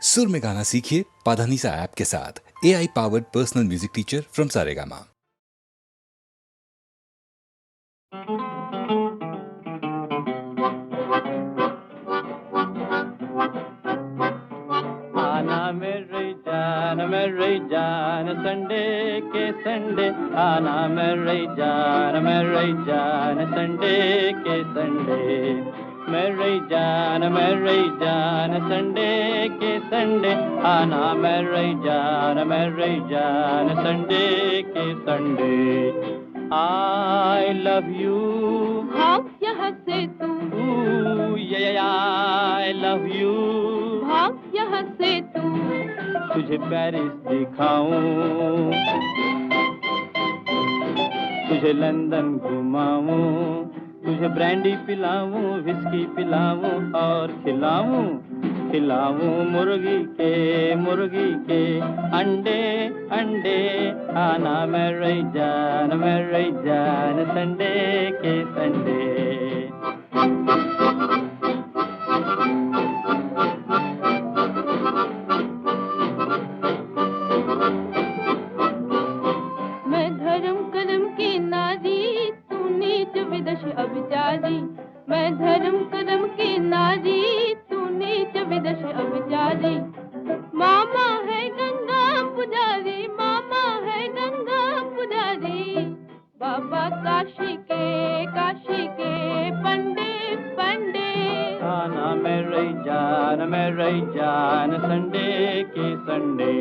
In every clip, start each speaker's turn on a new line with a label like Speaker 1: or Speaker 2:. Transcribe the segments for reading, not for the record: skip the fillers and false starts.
Speaker 1: सुर में गाना सीखिए पाधानीसा ऐप के साथ। AI powered personal music teacher from Saregama.
Speaker 2: आना मेरी जान संडे के संडे, आना मेरी जान संडे के संडे, मेरी जान संडे के संडे, आना मेरी जान संडे के संडे। I love you,
Speaker 3: भाग यहाँ से तू,
Speaker 2: I love you,
Speaker 3: भाग यहाँ से तू,
Speaker 2: तुझे पेरिस दिखाऊं, तुझे लंदन घुमाऊं, तुझे ब्रांडी पिलाऊं, विस्की पिलाऊं और खिलाऊं मुर्गी के अंडे अंडे। आना मेरी जान संडे के संडे।
Speaker 3: मैं धर्म कर्म की नारी, तू नीच विदश अभिचारी। मैं धर्म कर्म की नारी, तू नीच विदश अभिचारी। मामा है गंगा पुजारी, मामा है गंगा पुजारी। बाबा काशी के पंडे पंडे।
Speaker 2: आना मेरी जान संडे के संडे।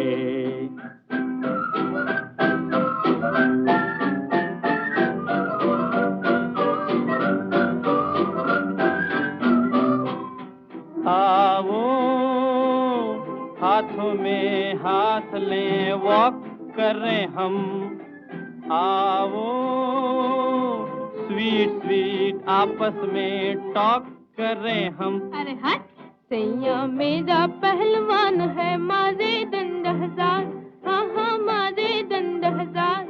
Speaker 2: आओ हाथों में हाथ लें, वॉक करें हम। आओ स्वीट आपस में टॉक करें हम।
Speaker 3: अरे हट, सैया मेरा पहलवान है, मारे दंड हजार। हाँ हाँ मारे दंड हजार।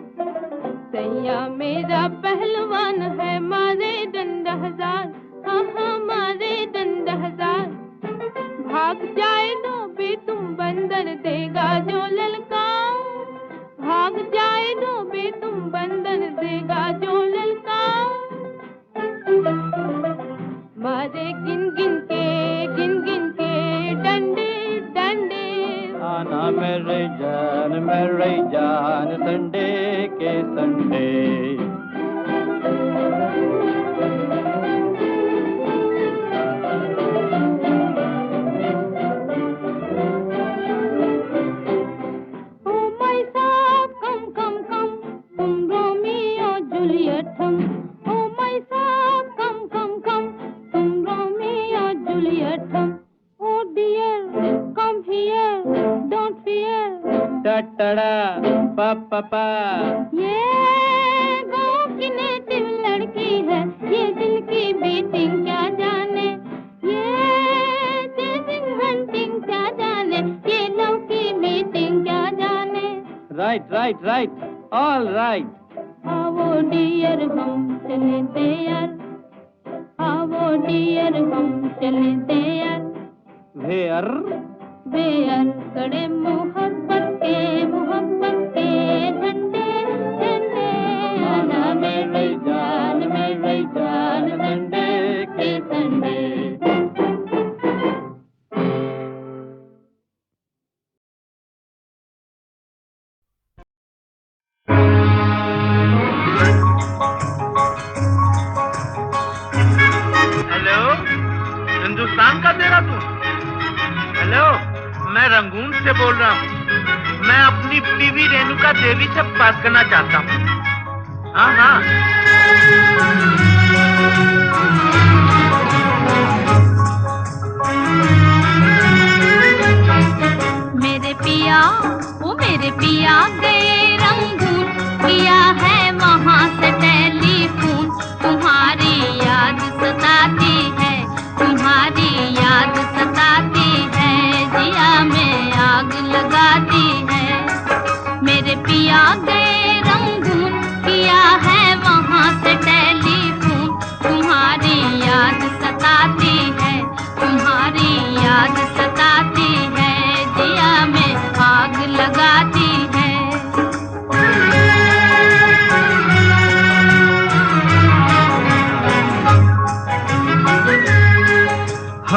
Speaker 3: सैया मेरा पहलवान है, मारे दंड हजार। हाँ हाँ मारे दंड हजार। भाग जाए दो बे तुम बंदर, देगा जो ललकाओ। भाग जाए दो बे तुम बंदर, देगा जो ललकाओ। मारे गिन गिन के डंडे डंडे।
Speaker 2: आना मेरी जान संडे के संडे। पापा
Speaker 3: ये गाँव की नेटिव लड़की है, ये दिल की बीटिंग क्या जाने। ये चेजिंग हंटिंग क्या जाने, ये लव की मीटिंग क्या जाने।
Speaker 2: Right all right.
Speaker 3: आओ डियर हम चले देयर, आओ डियर हम चले देयर। वेयर कड़े मोहब्बत के झंडे झंडे। आना मेरी जान संडे के संडे।
Speaker 4: हेलो, हिंदुस्तान का तेरा तू? हेलो, मैं रंगून से बोल रहा हूँ। मैं अपनी बीवी रेणुका देवी से बात करना चाहता हूँ। हाँ
Speaker 3: मेरे पिया गए रंगून, किया है वहाँ से टेलीफोन। तुम्हारी याद सताती है, तुम्हारी याद सताती है, जिया में आग लगाती है। मेरे पिया गए रंगून, किया है वहाँ से टेलीफोन। तुम्हारी याद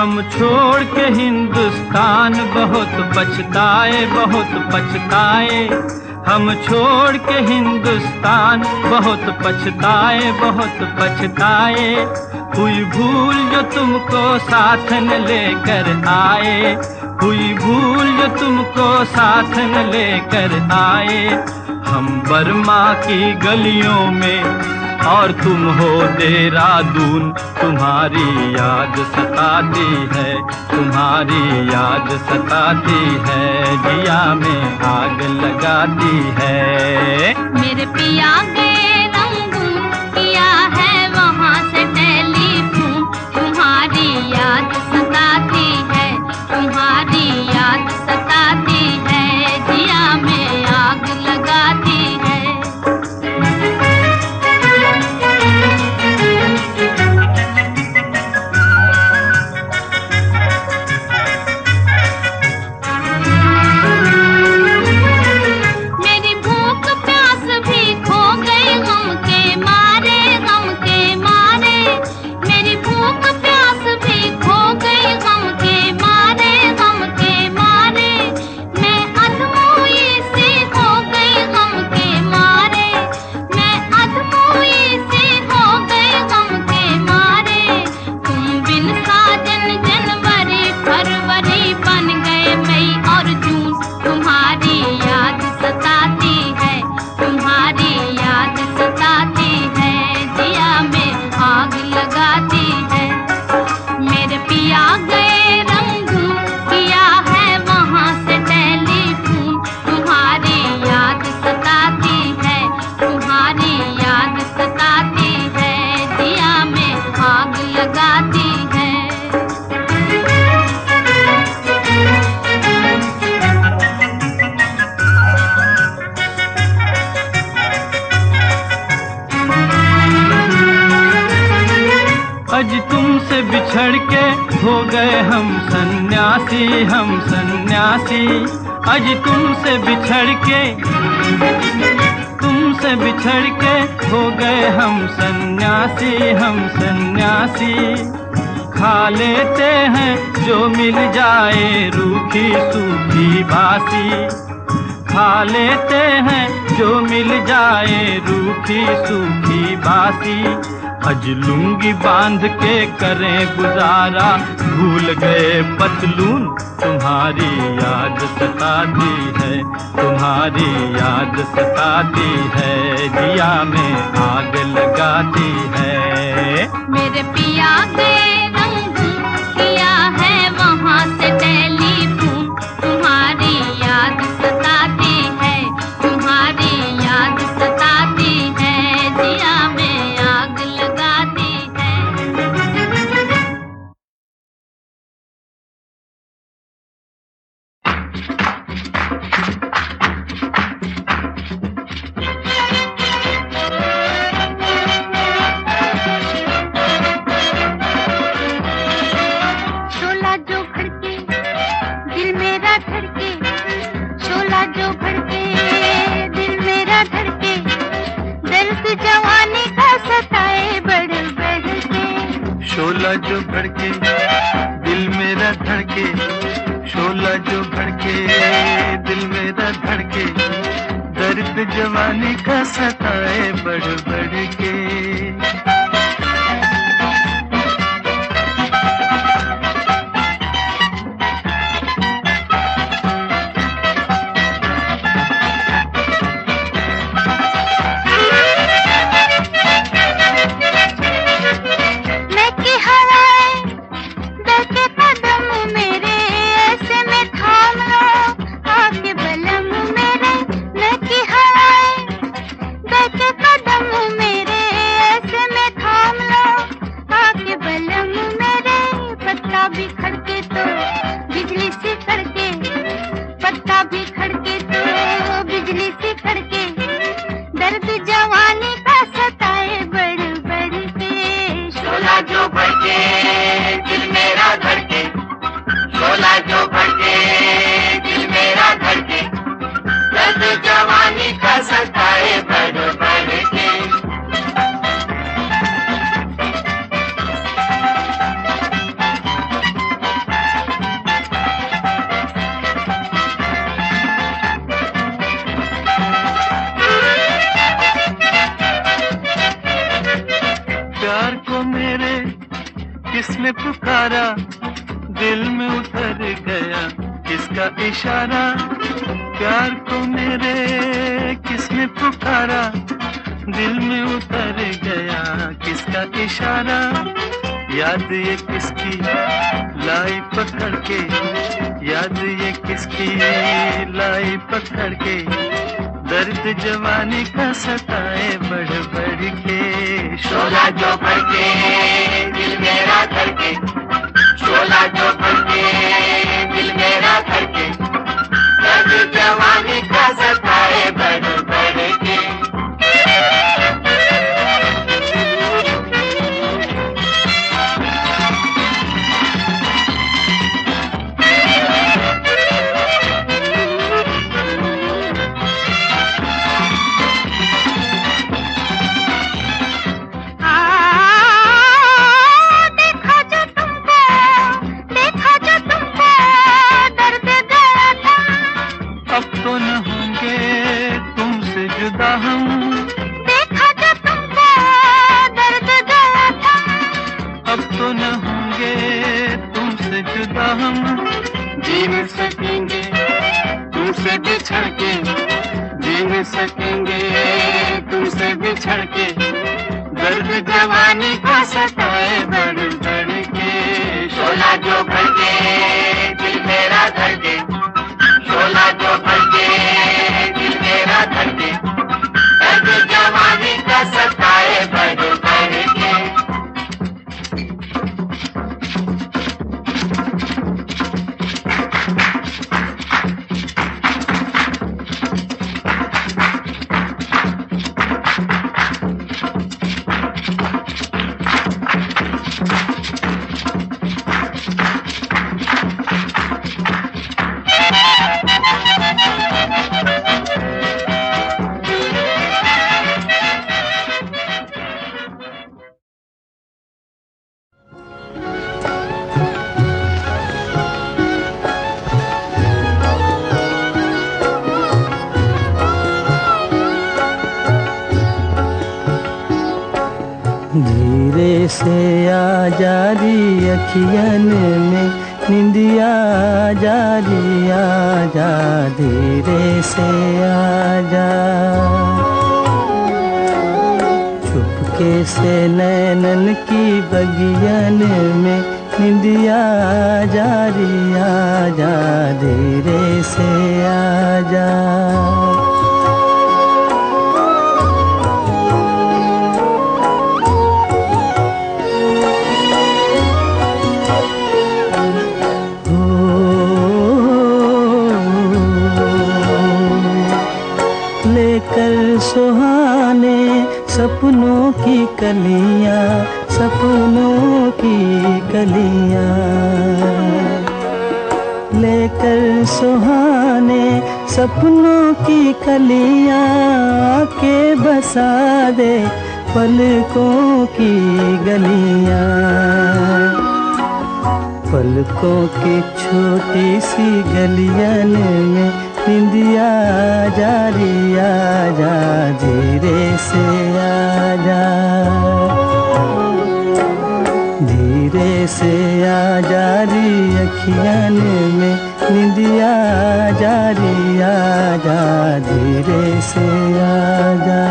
Speaker 2: हम छोड़ के हिंदुस्तान बहुत पछताए, बहुत पछताए। हम छोड़ के हिंदुस्तान बहुत पछताए, बहुत पछताए। हुई भूल जो तुमको साथ न लेकर आए, हुई भूल जो तुमको साथ न लेकर आए। हम बर्मा की गलियों में और तुम हो देहरादून, तुम्हारी याद सताती है, तुम्हारी याद सताती है, जिया में आग लगाती है।
Speaker 3: मेरे पिया गए रंगून, किया है वहाँ से टेलीफोन, तुम्हारी याद सताती है, तुम्हारी याद सताती है, जिया में आग लगाती है।
Speaker 2: आज तुमसे बिछड़ के हो गए हम सन्यासी, हम सन्यासी। आज तुमसे बिछड़ के हो गए हम सन्यासी, हम सन्यासी। खा लेते हैं जो मिल जाए रूखी सूखी बासी, खा लेते हैं जो मिल जाए रूखी सूखी बासी। अज लुंगी बांध के करें गुजारा, भूल गए पतलून, तुम्हारी याद सताती है, तुम्हारी याद सताती है, जिया में आग लगाती है।
Speaker 3: मेरे पिया गए रंगून, किया है वहाँ से टेलीफोन, तुम्हारी याद सताती है, तुम्हारी याद सताती है, जिया में आग लगाती है। शोला जो भड़के दिल मेरा धड़के, शोला जो भड़के दिल मेरा धड़के, दर्द जवानी का सताए बढ़ बढ़ के।
Speaker 4: शोला जो भड़के दिल मेरा धड़के, शोला जो भड़के दिल मेरा धड़के, दर्द जवानी का सताए बढ़ बढ़ के।
Speaker 3: कदम में
Speaker 2: किसका इशारा, प्यार को मेरे किसने पुकारा, दिल में उतर गया किसका इशारा, याद ये किसकी लाई पकड़ के, याद ये किसकी लाई पकड़ के, दर्द जवानी का सताए बढ़ बढ़ के,
Speaker 5: शोला जो भड़के दिल मेरा धड़के, शोला जो भड़के दिल मेरा धड़के, दर्द जवानी का सताए बढ़ बढ़ के।
Speaker 2: धीरे से आ जारी अखियन में निंदिया जारी आ जा, धीरे से आ जा, चुपके से नैनन की बगियन में निंदिया जारी आ जा, धीरे से आ जा। सुहाने सपनों की कलियां, सपनों की कलियां, लेकर सुहाने सपनों की कलियां, के बसा दे पलकों की गलियां, पलकों की छोटी सी गलियन में निंदिया जारी आ जा, धीरे से आ जा, धीरे से आ जारी अखियन में निंदिया जारी आ जा, धीरे से आ जा।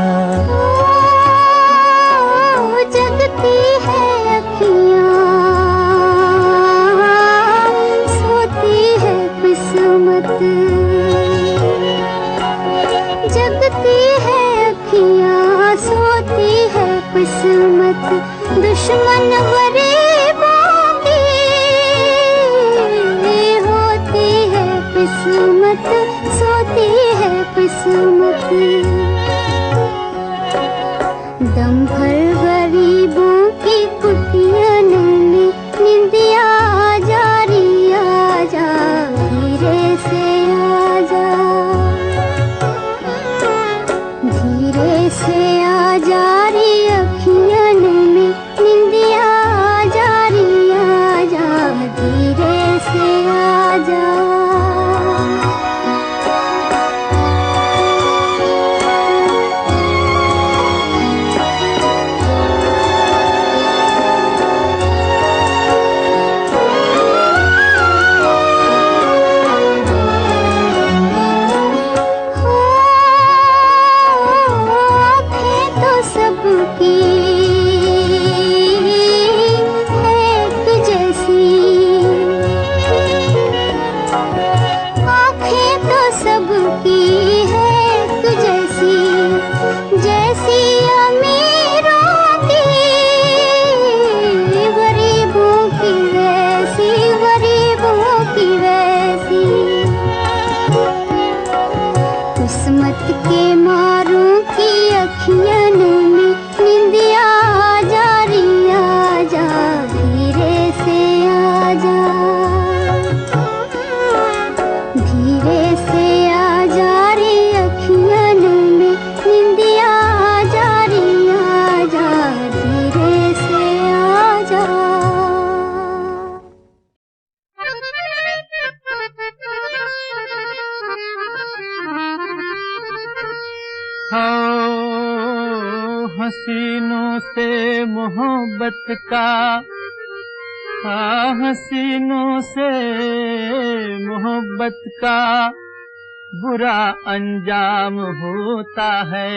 Speaker 6: जगती है अखियाँ, सोती है किस्मत, जगती है अखियाँ, सोती है किस्मत, दुश्मन गरीबों की होती है किस्मत, सोती है किस्मत, दम भर गरीबों की कुटियन में निंदिया जारी आ जा, धीरे से आ जा, धीरे से आ जारी अखियन में निंदिया जारी आ जा, धीरे से आ जा। की है तू जैसी, जैसी अमीरों की, गरीबों की वैसी, गरीबों की वैसी। किस्मत के मारों की अखियन में निंदिया जा रही, आजा धीरे से आजा, धीरे से आजा रे अखियन में निंदिया जा रही, आजा धीरे से आजा।
Speaker 2: हसीनों से मोहब्बत का, हसीनों से मोहब्बत का बुरा अंजाम होता है।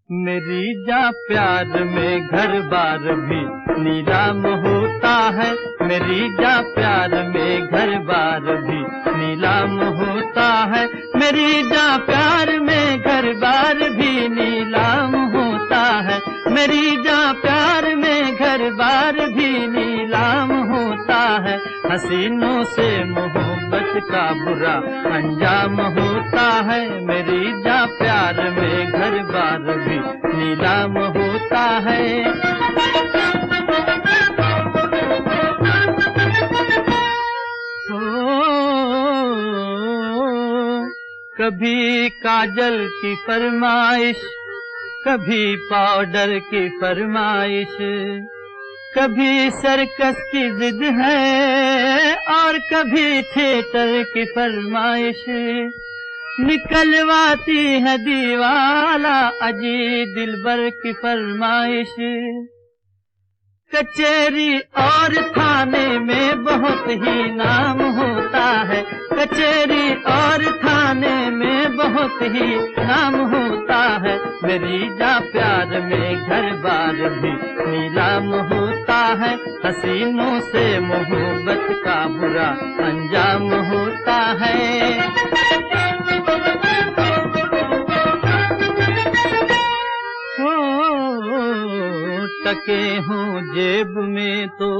Speaker 2: मेरी जा प्यार में घर बार भी नीलाम होता है, मेरी जा प्यार में घर बार भी नीलाम होता है, मेरी जा प्यार में घर बार भी नीलाम होता है, मेरी जा प्यार में घर बार भी नीलाम होता है। हसीनों से मोहब्बत का बुरा अंजाम होता है, मेरी जा प्यार में घर बार भी नीलाम होता है। कभी काजल की फरमाइश, कभी पाउडर की फरमाइश, कभी सर्कस की जिद है और कभी थिएटर की फरमाइश। निकलवाती है दीवाला अजी दिलबर की फरमाइश। कचहरी और थाने में बहुत ही नाम होता है, कचहरी और थाने में बहुत ही नाम होता है। मेरी जा प्यार में घर बार भी नीलाम होता है, हसीनों से मोहब्बत का बुरा अंजाम होता है। टके हों जेब में तो,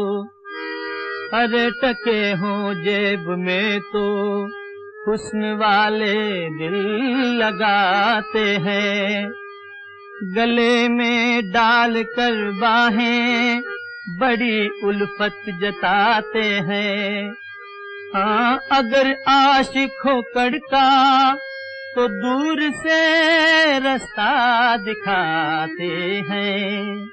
Speaker 2: अरे टके हों जेब में तो हुस्न वाले दिल लगाते हैं। गले में डाल कर बाहें बड़ी उल्फत जताते हैं। हाँ, अगर आशिक हो कड़का तो दूर से रास्ता दिखाते हैं।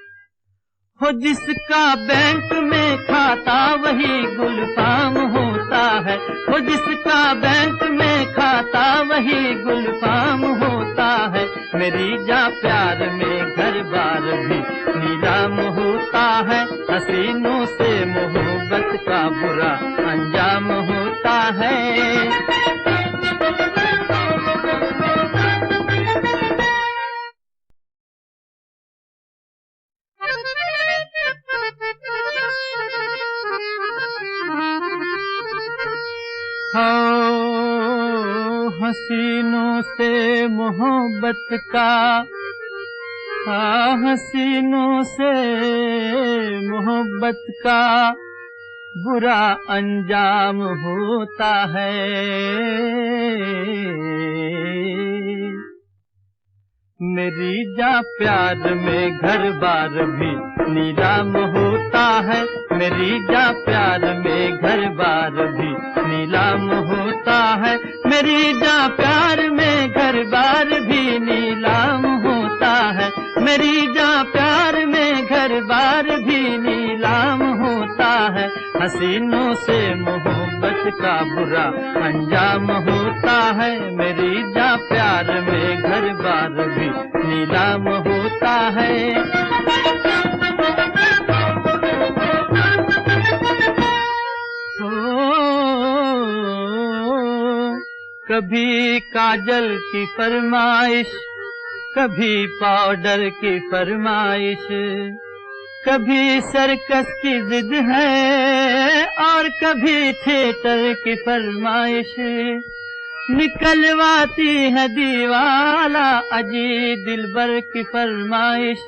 Speaker 2: हो जिसका बैंक में खाता वही गुलफाम होता है, हो जिसका बैंक में खाता वही गुलफाम होता है। मेरी जा प्यार में घर बार भी नीलाम होता है, हसीनों से मोहब्बत का बुरा अंजाम होता है। हसीनों से मोहब्बत का, हसीनों से मोहब्बत का बुरा अंजाम होता है। मेरी जा प्यार में घर बार भी नीलाम होता है, मेरी जा प्यार में घर बार भी नीलाम होता है, मेरी जा प्यार में घर बार भी नीलाम होता है, मेरी जा प्यार में घर बार भी नीलाम होता है। हसीनों से मोहब्बत का बुरा अंजाम होता है, मेरी जा प्यार में घर बार भी नीलाम होता है। कभी काजल की फरमाइश, कभी पाउडर की फरमाइश, कभी सर्कस की जिद है और और कभी थिएटर की फरमाइश निकलवाती है दीवाला अजी दिलबर की फरमाइश।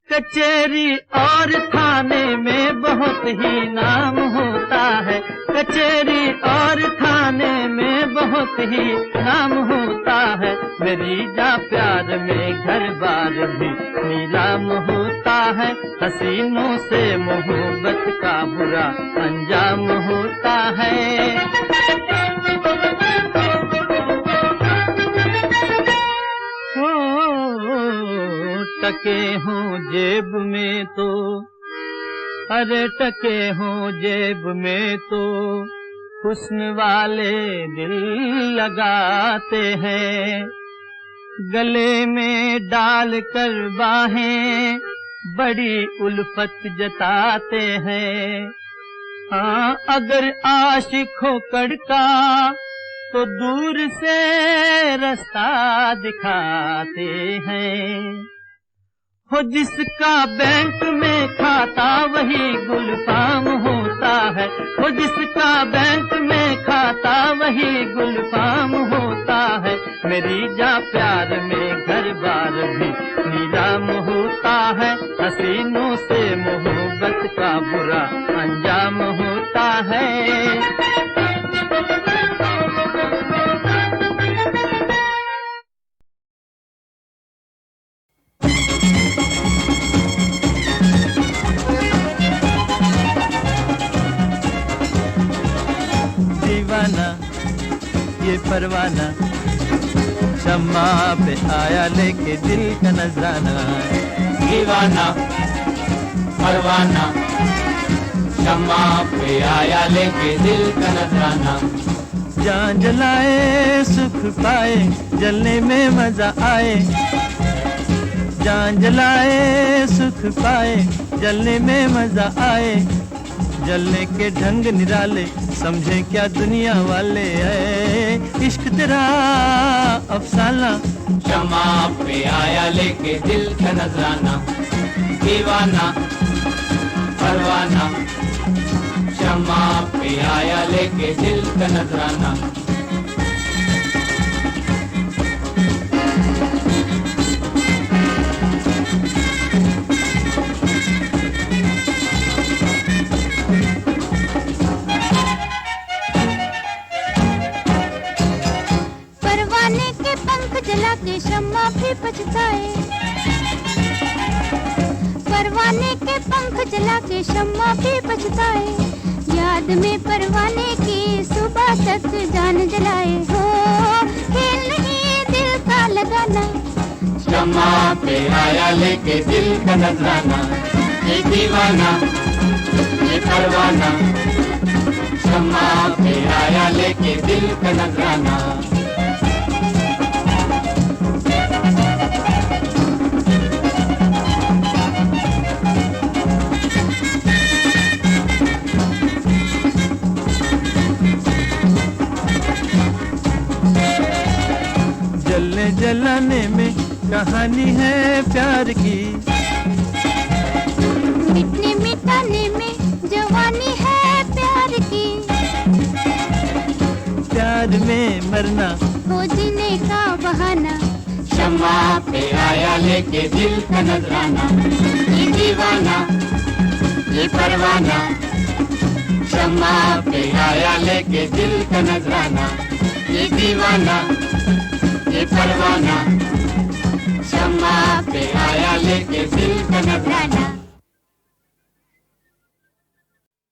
Speaker 2: कचेरी और थाने में बहुत ही नाम होता है, कचेरी और थाने में बहुत ही नाम होता है। मेरी जा प्यार में घर बार भी नीलाम होता है, हसीनों से मोहब्बत का बुरा अंजाम होता है। टके हों जेब में तो, अरे टके हों जेब में तो हुस्न वाले दिल लगाते हैं, गले में डाल कर बाहें बड़ी उल्फत जताते हैं। हाँ अगर आशिक हो कड़का तो दूर से रास्ता दिखाते हैं। हो जिसका बैंक में खाता वही गुलफाम होता है, हो जिसका बैंक में खाता वही गुलफाम होता है। मेरी जा प्यार में घर बार भी नीलाम होता है, हसीनों से मोहब्बत का बुरा अंजाम होता है। ये परवाना शम्मा पे आया लेके दिल का नजराना।
Speaker 5: दीवाना परवाना शम्मा पे आया लेके दिल का नजराना।
Speaker 2: जान जलाए सुख पाए जलने में मजा आए, जान जलाए सुख पाए जलने में मजा आए। जलने के ढंग निराले समझे क्या दुनिया वाले है, इश्क तेरा अफसाना।
Speaker 5: शम्मा पे आया लेके दिल का नजराना। दीवाना परवाना शम्मा पे आया लेके दिल का नजराना।
Speaker 6: जला के शम्मा भी पछताए, परवाने के पंख जला के शम्मा भी पछताए। याद में परवाने की सुबह तक जान जलाए। हो खेल नहीं दिल का लगाना।
Speaker 5: शम्मा पे आया लेके दिल का नजराना। ये दीवाना ये परवाना शम्मा पे आया लेके दिल का नजराना।
Speaker 2: जलने जलाने में कहानी है प्यार की,
Speaker 6: मिटने मिटाने में जवानी है प्यार की।
Speaker 2: प्यार में मरना
Speaker 6: हो जीने का बहाना।
Speaker 5: शम्मा पे आया लेके दिल का नजराना। ये दीवाना ये परवाना शम्मा पे आया लेके दिल का नजराना। ये दीवाना ये परवाना शम्मा पे आया लेके दिल का नजराना।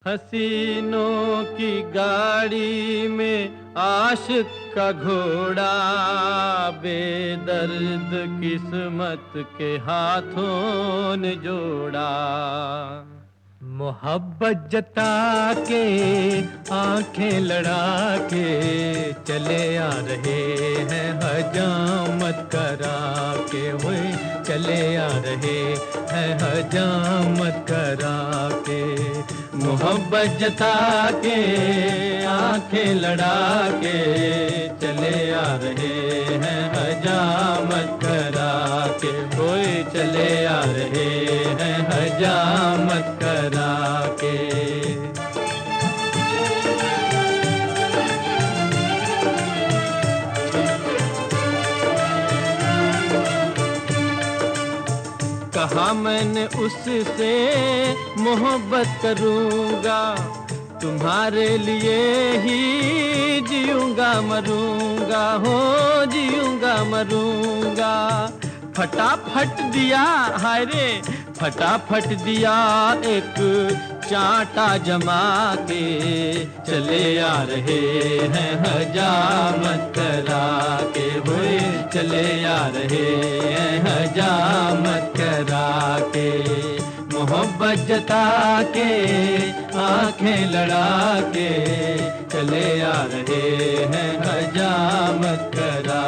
Speaker 2: हसीनों की गाड़ी में आशिक का घोड़ा बेदर्द किस्मत के हाथों ने जोड़ा। मोहब्बत जता के आंखें लड़ा के चले आ रहे हैं हजामत करा के। हुए चले आ रहे हैं हजामत करा के। मोहब्बत जता के आंखें लड़ा के चले आ रहे हैं हजामत करा के। हुए चले आ रहे हैं हजामत करा के। कहा मैंने उससे मोहब्बत करूंगा, तुम्हारे लिए ही जीऊंगा मरूंगा, हो जीऊंगा मरूंगा। फटाफट दिया, हाय रे फटाफट दिया एक चांटा जमा के, चले आ रहे हैं हजामत करा के, हुए चले आ रहे हैं हजामत करा के। मोहब्बत जता के आंखें लड़ा के, चले आ रहे हैं हजामत करा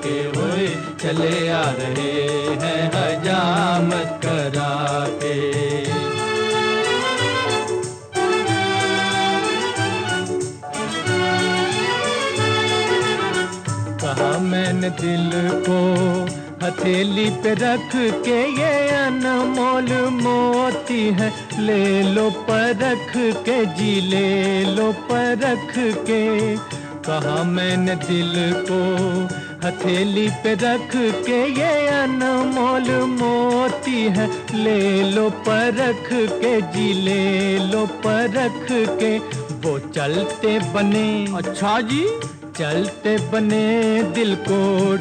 Speaker 2: के, हुए चले आ रहे हैं हजामत करा के। कहा मैंने दिल को हथेली पे रख के, ये अनमोल मोती है ले लो परख के, जी ले लो परख के। कहा मैंने दिल को हथेली पे रख के, ये अनमोल मोती है ले लो परख के, जी ले लो परख के। वो चलते बने, अच्छा जी चलते बने दिल को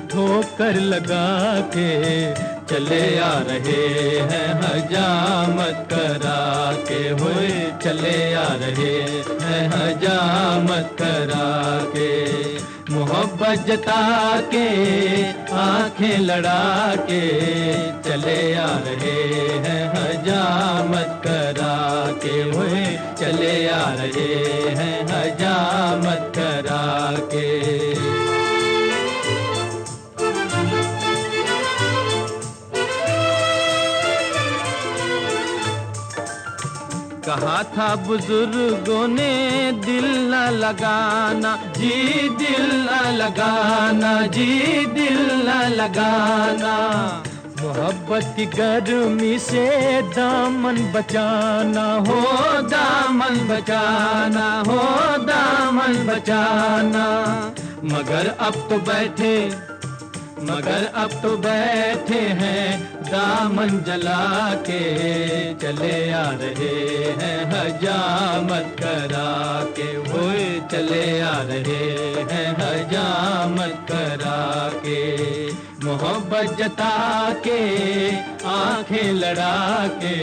Speaker 2: ठोकर लगा के, चले आ रहे हैं हजामत करा के, हुए चले आ रहे हैं हजामत करा के। मोहब्बत जता के आंखें लड़ा के, चले आ रहे हैं हजामत करा के, हुए चले आ रहे हैं हजामत करा के। कहा था बुजुर्गों ने दिल न लगाना, जी दिल न लगाना, जी दिल न लगाना। मोहब्बत की गर्मी से दामन बचाना, हो दामन बचाना, हो दामन बचाना। मगर अब तो बैठे, मगर अब तो बैठे हैं दामन जला के, चले आ रहे हैं हजामत करा के, हुए चले आ रहे हैं हजामत करा के। मोहब्बत जता के आंखें लड़ा के,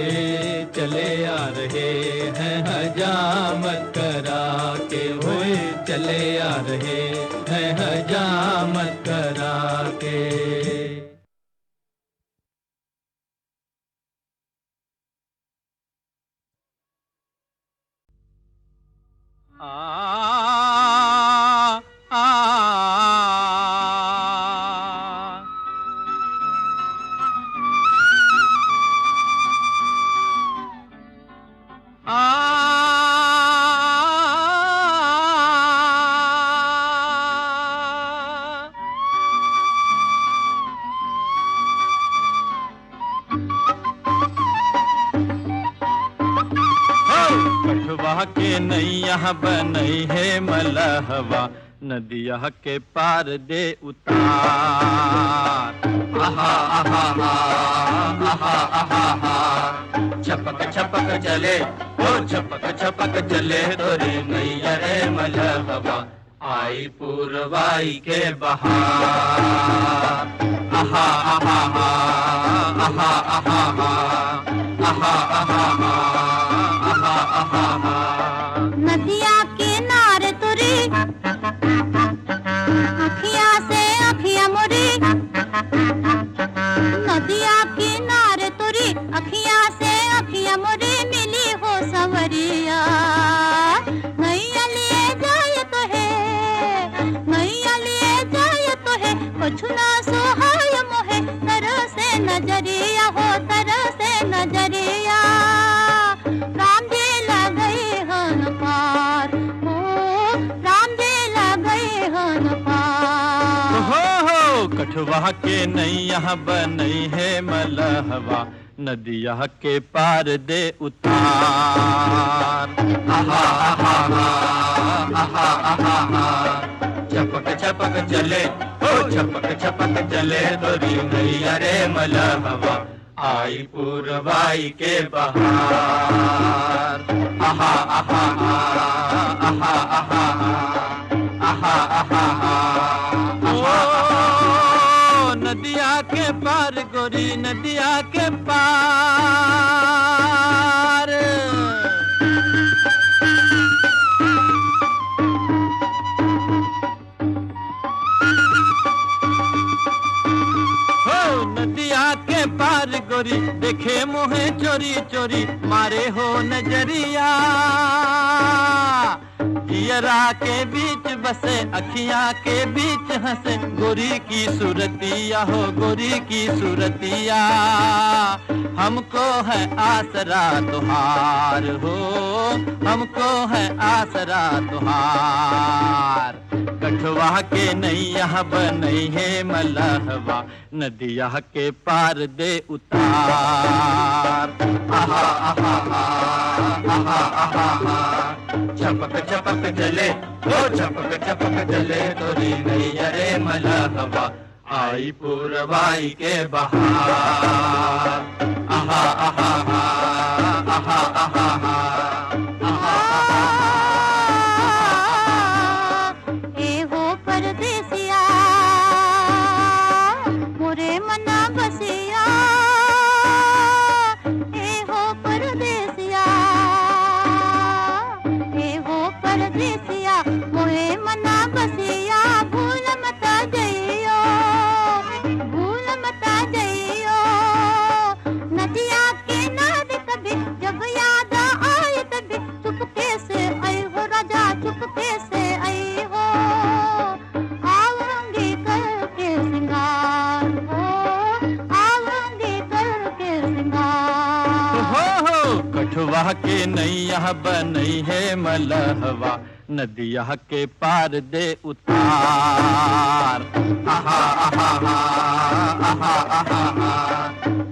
Speaker 2: चले आ रहे हैं हजामत करा के, हुए चले आ रहे हैं हजामत करा के। कठवा के नैया बनई है मलहवा, नदिया के पार दे उतार।
Speaker 5: आहा आहा आहा आहा आहा, छपक छपक चले ओ छपक छपक चले तोरी नैया रे मलहवा, आई पूरवाई के बहार। आहा आहा आहा आहा आहा आहा आहा।
Speaker 6: नदिया किनारे तुरी, अखिया से अखिया मुरी, नदिया किनारे तुरी, अखिया से अखिया मुरी, मिली हो सवरिया। नैया लिए जाए तो है, नैया लिए जाए तो है, कुछ ना सुहाय मोहे, तरह से नजरिया हो, तरह से नजरिया। राम जी लगई हन पार, हो राम जी लगई हन पार।
Speaker 2: हो कठवा के नैया बनई है मलहवा, नदिया के पार दे उतार।
Speaker 5: आहा आहा आहा आहा आहा, छपक छपक चले ओ छपक छपक चले तोरी नैया रे मलहवा,
Speaker 2: आई पूर्वाई के बहार। आहा आहा आहा आहा आहा आहा आहा। ओ नदिया के पार गोरी नदिया के पार। नदिया के पार गोरी देखे मोहे चोरी चोरी मारे हो नजरिया। जियरा के बीच बसे अखियां के बीच हंसे गोरी की सूरतिया हो गोरी की सूरतिया। हमको है आसरा तुहार हो हमको है आसरा तुहार। कठवा के नैया बनई है मलहवा नदिया के पार दे उतार। आहा आहा आहा आहा आहा। छपक छपक चले ओ छपक छपक चले तोरी नैया रे मलहवा आई पूर्वाई के बहार। आहा आहा आहा आहा आहा आहा।
Speaker 6: परदेसिया मोरे मना बसिया ए हो परदेसिया मोरे मना बसिया। भूल मता जइयो नदिया के नाद कभी जब याद आए तभी चुपके से आई हो राजा चुपके से आई हो।
Speaker 2: कठवा के नैया बनई है मलहवा नदिया के पार दे उतार। आहा आहा आहा आहा आहा।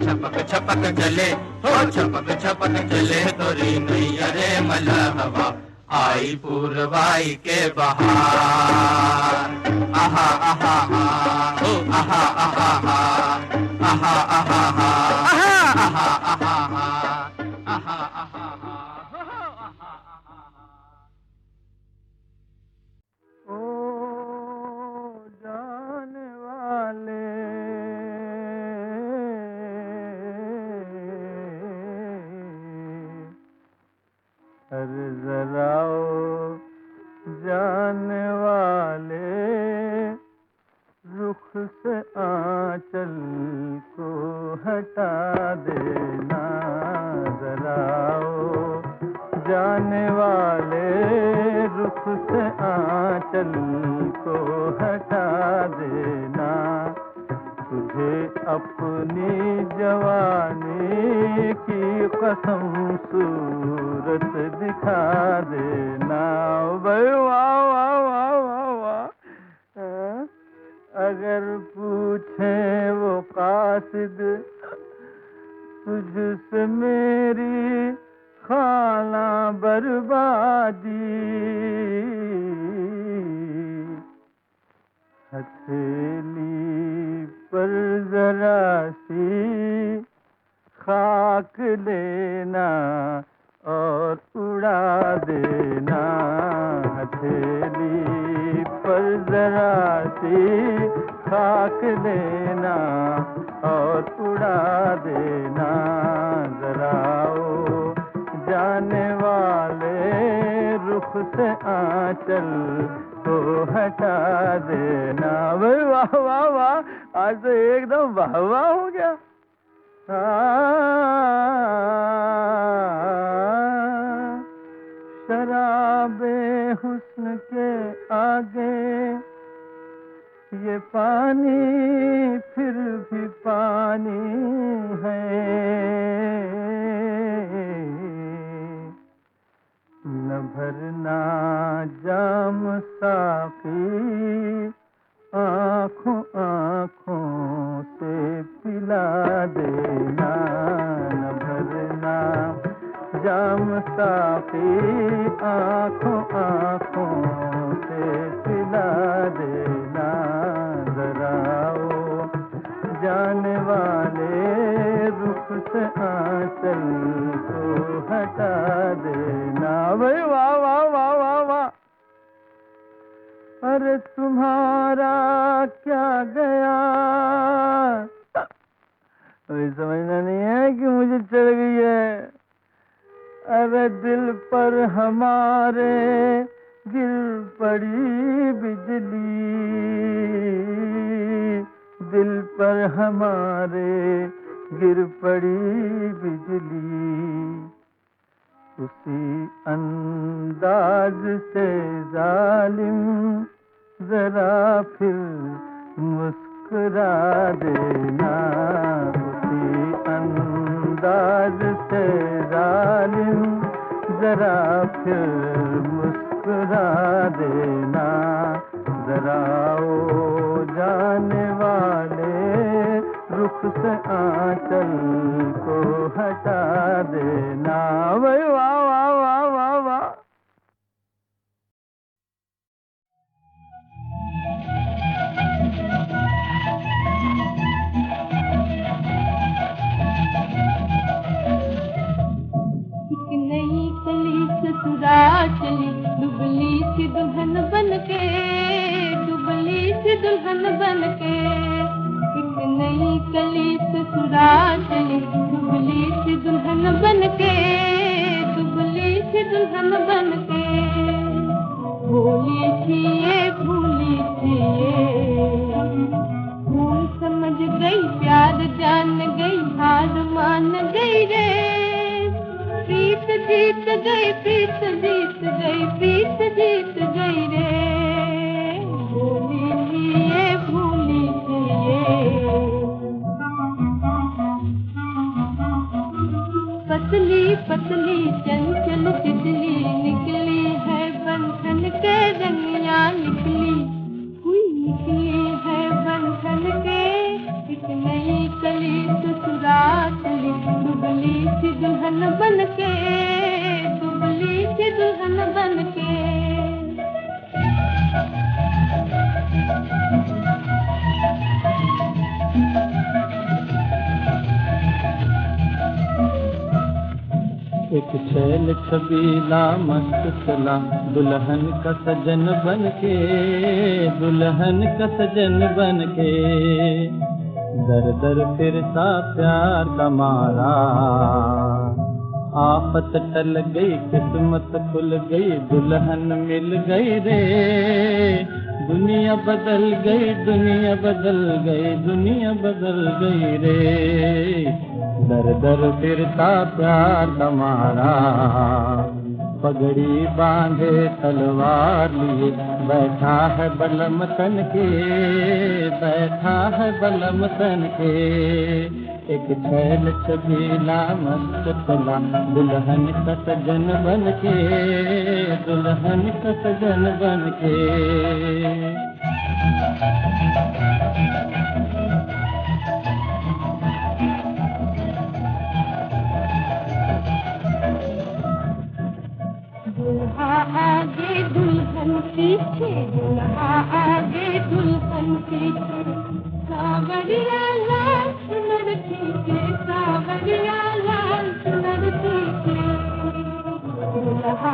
Speaker 2: छपक छपक चले हो छपक छपक चले तोरी नैया रे मलहवा आई पूर्वाई के बहार। आहा आहा आहा हो आहा आहा आहा आहा आहा आहा आहा आहा आहा।
Speaker 7: ओ जाने वाले अरे जरा ओ जाने वाले रुख से आंचल को हटा देना। जरा ओ जाने वाले रुख से आंचल को हटा देना। तुझे अपनी जवानी की कसम सूरत दिखा देना। भाई वाह वाह वाह वाह वाह। अगर पूछे वो कासिद तुझसे मेरी खाना बर्बादी हथेली पर जरा सी खाक लेना और उड़ा देना। हथेली पर जरा सी खाक लेना और उड़ा देना। जरा ओ जाने वाले रुख से आंचल को हटा देना। भाई वाह वाह वाह आज तो एकदम वाह वाह हो गया। शराबे हुस्न के आगे ये पानी फिर भी पानी है। न भरना जाम साकी आँखों आँखों से पिला देना। न भरना जाम साकी आँखों आँखों से पिला देना। जरा ओ जाने वाले रुख अरे तुम्हारा क्या गया, अभी समझना नहीं है कि मुझे चढ़ गई है। अरे दिल पर हमारे गिर पड़ी बिजली, दिल पर हमारे गिर पड़ी बिजली, उसी अंदाज से जालिम जरा फिर मुस्कुरा देना, उसी अंदाज से जालिम जरा फिर मुस्कुरा देना, जरा ओ जाने वाले रुख से आंचल को हटा देना। भाई वाह वाह वाह वाह वाह।
Speaker 3: एक नई कली ससुरा चली, दुबली सी दुल्हन बनके, दुबली सी दुल्हन बनके। एक नई कली ससुरा चली, दुबली सी दुल्हन बनके, दुबली सी दुल्हन बनके। भोली थी ये भूली थी ये, भूल समझ गई प्यार जान गई हार मान गई रे। प्रीत जीत गई, प्रीत जीत गई, प्रीत जीत गई रे। भूली थी ये भूली थी ये, पतली पतली चंचल तितली निकली है बंधन के रंगिया निकली, हुई निकली है बंधन के। एक नई कली ससुरा चली, दुबली सी दुल्हन बनके, दुबली सी दुल्हन बनके।
Speaker 7: एक छैल छबीला मस्त चला, दुल्हन का सजन बनके, दुल्हन का सजन बनके। दर दर फिरता प्यार का मारा, आफत टल गई किस्मत खुल गई, दुल्हन मिल गई रे। दुनिया बदल गई, दुनिया बदल गई, दुनिया बदल गई रे। दर दर फिरता प्यार हमारा, पगड़ी बांधे तलवार लिए, बैठा है बलम तन के, बैठा है बलम तन के। एक छैल छबीला मस्त चला, दुल्हन का सजन बनके, दुल्हन का सजन बनके।
Speaker 3: दुल्हा आगे दुल्हन पीछे, दुल्हा आगे दुल्हन पीछे। सावरिया लाल सुनर पीछे, सावरिया लाल सुनर पीछे। दुल्हा